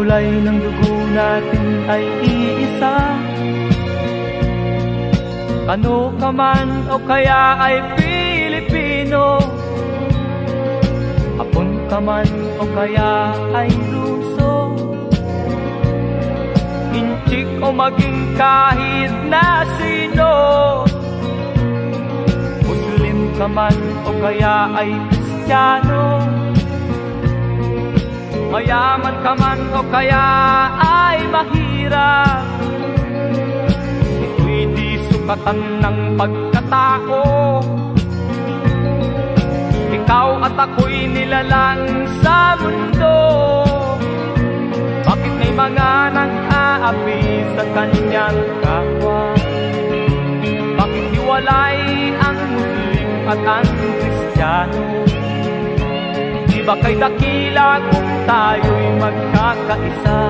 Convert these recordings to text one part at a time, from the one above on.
kulay ng dugo natin ay iisa. Kano ka man o kaya ay Pilipino, Hapon ka man o kaya ay Ruso, Inchik o maging kahit na sino, Muslim ka man o kaya ay Kristiyano, mayaman ka man o kaya ay mahirap, ito'y di sukatan ng pagkatao. Ikaw at ako'y nilalang sa mundo. Bakit may mga nang-aapi sa kanyang kapwa? Bakit hiwalay ang Muslim at ang Kristiyano? Di ba kay dakila kung tayo'y magkakaisa?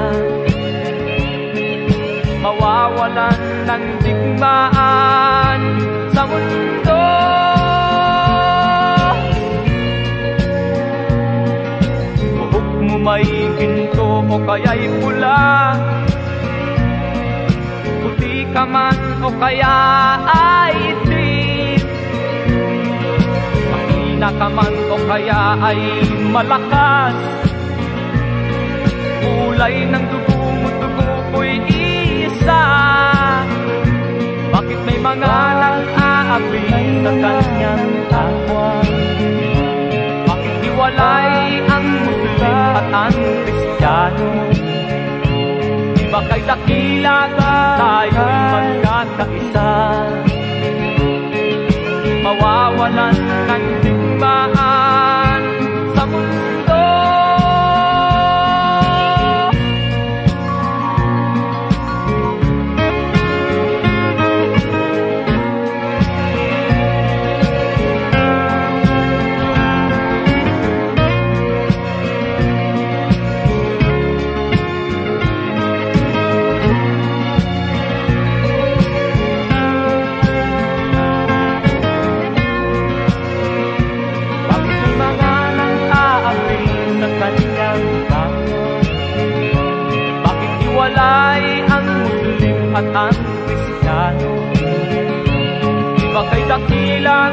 Mawawalan ng digmaan sa mundo. Buhok mo may ginto o kaya'y pula, puti ka man o kaya ay itim, mahina ka man o kaya ay malakas, kulay ng dugo mo, dugo ko'y isa. Bakit may mga nang-aapi sa kanyang kapwa? Bakit hiwalay ang Muslim at ang Kristiyano? Di ba kay dakila tayo'y magkakaisa? Mawawalan ng digmaan sa mundo. Walay ang Muslim at ang Kristiyano. Di ba kay dakila